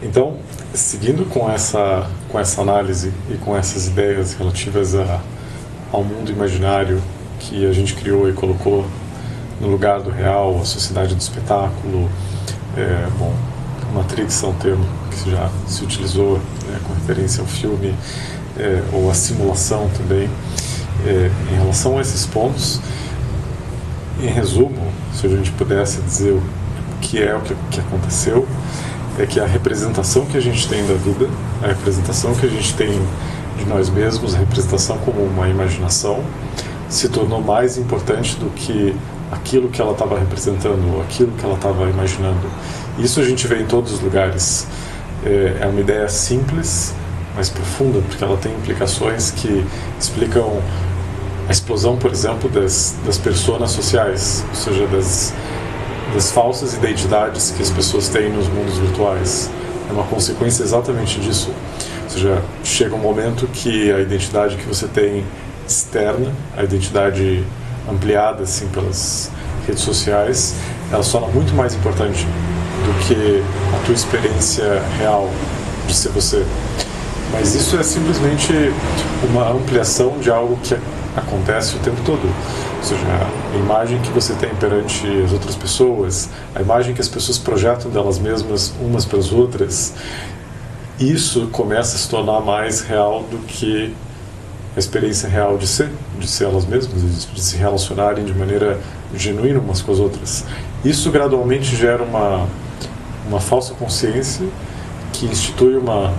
Então, seguindo com essa análise e com essas ideias relativas ao mundo imaginário que a gente criou e colocou no lugar do real, a sociedade do espetáculo, Matrix é um termo que já se utilizou, com referência ao filme, ou a simulação também. Em relação a esses pontos, em resumo, se a gente pudesse dizer o que aconteceu, é que a representação que a gente tem da vida, a representação que a gente tem de nós mesmos, a representação como uma imaginação, se tornou mais importante do que aquilo que ela estava representando, ou aquilo que ela estava imaginando. Isso a gente vê em todos os lugares. É uma ideia simples, mas profunda, porque ela tem implicações que explicam a explosão, por exemplo, das personas sociais, ou seja, das falsas identidades que as pessoas têm nos mundos virtuais. É uma consequência exatamente disso. Ou seja, chega um momento que a identidade que você tem externa, a identidade ampliada assim pelas redes sociais, ela se torna muito mais importante do que a tua experiência real de ser você. Mas isso é simplesmente uma ampliação de algo que acontece o tempo todo. Ou seja, a imagem que você tem perante as outras pessoas, a imagem que as pessoas projetam delas mesmas umas para as outras, isso começa a se tornar mais real do que a experiência real de ser elas mesmas, de se relacionarem de maneira genuína umas com as outras. Isso gradualmente gera uma falsa consciência que institui uma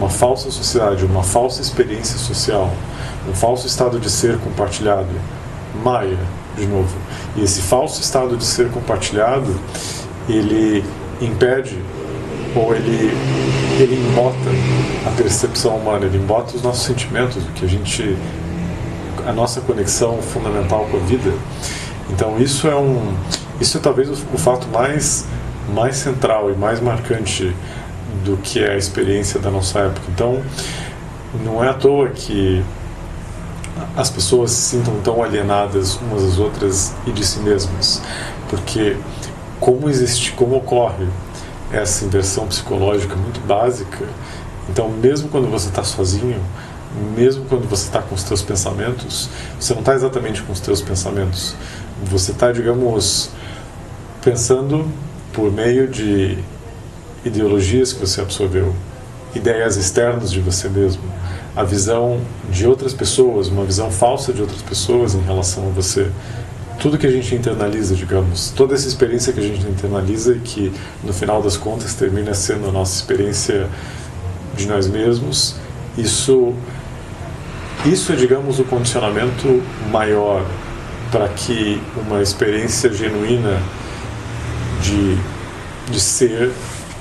falsa sociedade, uma falsa experiência social, um falso estado de ser compartilhado, Maia, de novo. E esse falso estado de ser compartilhado, ele impede, ou ele embota a percepção humana, ele embota os nossos sentimentos, a nossa conexão fundamental com a vida. Então isso é talvez o fato mais central e mais marcante do que é a experiência da nossa época. Então, não é à toa que as pessoas se sintam tão alienadas umas das outras e de si mesmas, porque como ocorre essa inversão psicológica muito básica, então mesmo quando você está sozinho, mesmo quando você está com os teus pensamentos, você não está exatamente com os teus pensamentos, você está, digamos, pensando por meio de ideologias que você absorveu, ideias externas de você mesmo, a visão de outras pessoas, uma visão falsa de outras pessoas em relação a você. Tudo que a gente internaliza, digamos, toda essa experiência que a gente internaliza e que no final das contas termina sendo a nossa experiência de nós mesmos, isso é, digamos, o condicionamento maior para que uma experiência genuína de ser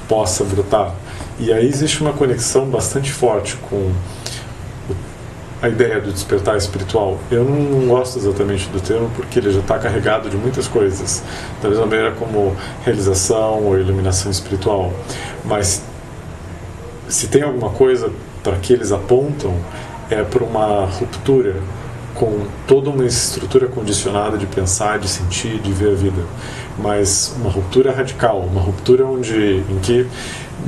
possa brotar. E aí existe uma conexão bastante forte com a ideia do despertar espiritual. Eu não gosto exatamente do termo porque ele já está carregado de muitas coisas, da mesma maneira como realização ou iluminação espiritual. Mas se tem alguma coisa para que eles apontam, é para uma ruptura com toda uma estrutura condicionada de pensar, de sentir, de ver a vida. Mas uma ruptura radical, uma ruptura em que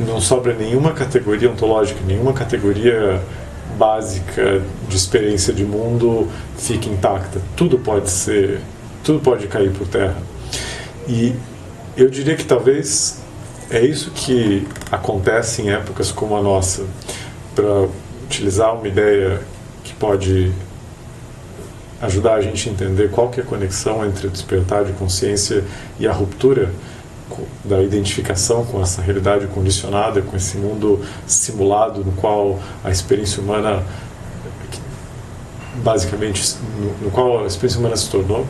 não sobra nenhuma categoria ontológica, nenhuma categoria básica de experiência de mundo fica intacta. Tudo pode cair por terra. E eu diria que talvez é isso que acontece em épocas como a nossa, para utilizar uma ideia que pode ajudar a gente a entender qual que é a conexão entre o despertar de consciência e a ruptura da identificação com essa realidade condicionada, com esse mundo simulado no qual a experiência humana, basicamente, no qual a experiência humana se tornou.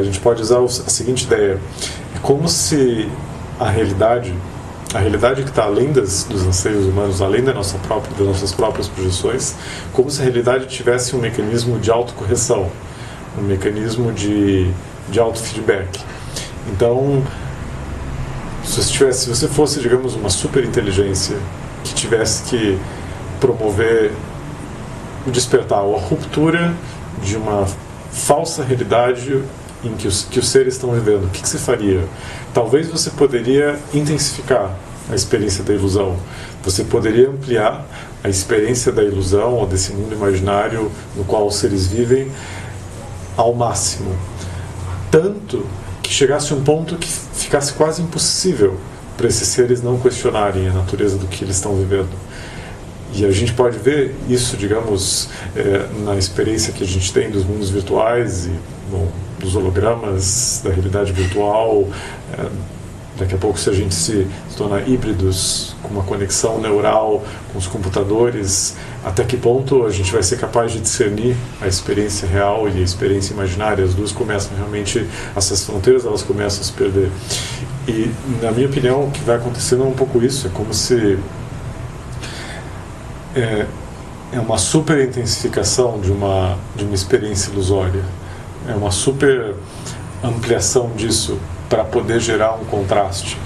A gente pode usar a seguinte ideia: é como se a realidade que está além dos anseios humanos, além das nossas próprias projeções, como se a realidade tivesse um mecanismo de autocorreção, um mecanismo de autofeedback. Então, se você fosse, digamos, uma superinteligência que tivesse que promover o despertar ou a ruptura de uma falsa realidade em que os seres estão vivendo, o que você faria? Talvez você poderia intensificar a experiência da ilusão. Você poderia ampliar a experiência da ilusão ou desse mundo imaginário no qual os seres vivem ao máximo. Tanto que chegasse um ponto que ficasse quase impossível para esses seres não questionarem a natureza do que eles estão vivendo. E a gente pode ver isso, digamos, na experiência que a gente tem dos mundos virtuais e dos hologramas, da realidade virtual. Daqui a pouco, se a gente se tornar híbridos, com uma conexão neural com os computadores, até que ponto a gente vai ser capaz de discernir a experiência real e a experiência imaginária? As duas começam realmente, essas fronteiras elas começam a se perder. E, na minha opinião, o que vai acontecendo é um pouco isso. É como se é uma super intensificação de uma experiência ilusória. É uma super ampliação disso para poder gerar um contraste.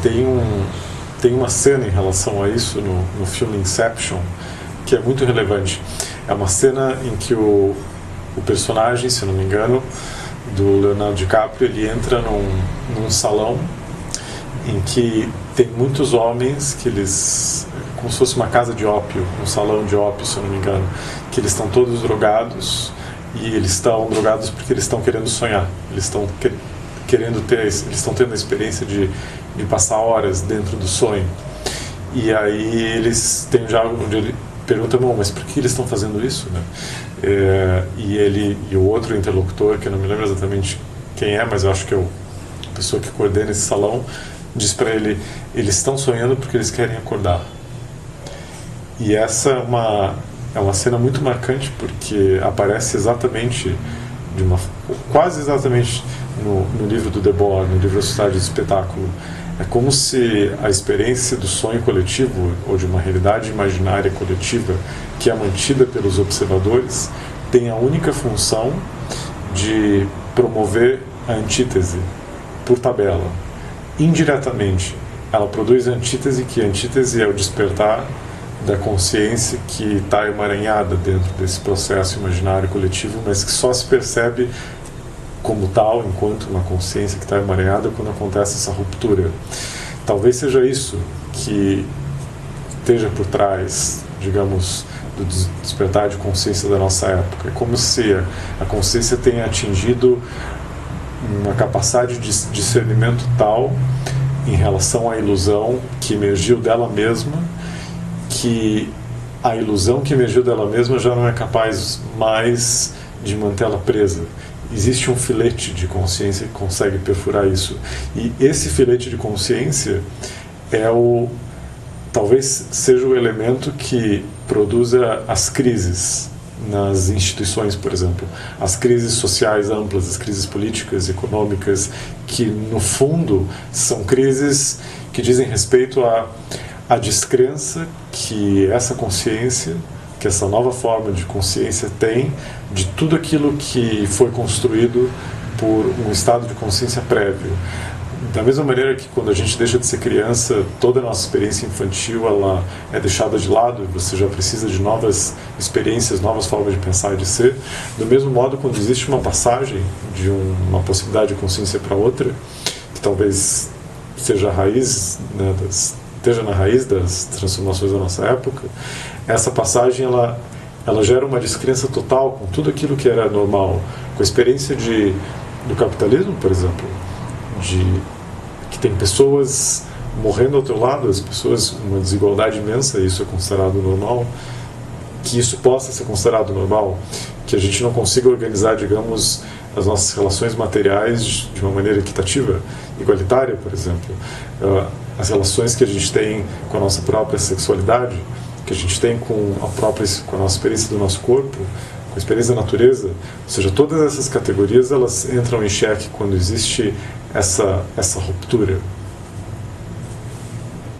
Tem uma cena em relação a isso no filme Inception que é muito relevante. É uma cena em que o personagem, se eu não me engano, do Leonardo DiCaprio, ele entra num salão em que tem muitos homens que eles, como se fosse uma casa de ópio, um salão de ópio, se eu não me engano, que eles estão todos drogados, e eles estão drogados porque eles estão querendo sonhar, eles estão eles estão tendo a experiência de passar horas dentro do sonho. E aí eles têm já onde ele pergunta, bom, mas por que eles estão fazendo isso, né? E o outro interlocutor, que eu não me lembro exatamente quem é, mas eu acho que é a pessoa que coordena esse salão, diz para ele, eles estão sonhando porque eles querem acordar. E essa é uma cena muito marcante, porque aparece exatamente quase exatamente no livro do Debord, no livro A Sociedade do Espetáculo. É como se a experiência do sonho coletivo, ou de uma realidade imaginária coletiva, que é mantida pelos observadores, tem a única função de promover a antítese, por tabela. Indiretamente, ela produz a antítese, que a antítese é o despertar da consciência que está emaranhada dentro desse processo imaginário coletivo, mas que só se percebe como tal, enquanto uma consciência que está emaranhada, quando acontece essa ruptura. Talvez seja isso que esteja por trás, digamos, do despertar de consciência da nossa época. É como se a consciência tenha atingido uma capacidade de discernimento tal em relação à ilusão que emergiu dela mesma, que a ilusão que emergiu dela mesma já não é capaz mais de mantê-la presa. Existe um filete de consciência que consegue perfurar isso. E esse filete de consciência talvez seja o elemento que produza as crises nas instituições, por exemplo. As crises sociais amplas, as crises políticas, econômicas, que no fundo são crises que dizem respeito à descrença que essa consciência, que essa nova forma de consciência tem de tudo aquilo que foi construído por um estado de consciência prévio. Da mesma maneira que quando a gente deixa de ser criança, toda a nossa experiência infantil ela é deixada de lado e você já precisa de novas experiências, novas formas de pensar e de ser. Do mesmo modo, quando existe uma passagem de uma possibilidade de consciência para outra, que talvez seja a raiz, né, esteja na raiz das transformações da nossa época, essa passagem ela gera uma descrença total com tudo aquilo que era normal, com a experiência do capitalismo, por exemplo, que tem pessoas morrendo ao teu lado, as pessoas, uma desigualdade imensa, isso é considerado normal, que isso possa ser considerado normal, que a gente não consiga organizar, digamos, as nossas relações materiais de uma maneira equitativa, igualitária, por exemplo, as relações que a gente tem com a nossa própria sexualidade, que a gente tem com a nossa experiência do nosso corpo, com a experiência da natureza, ou seja, todas essas categorias elas entram em xeque quando existe essa ruptura.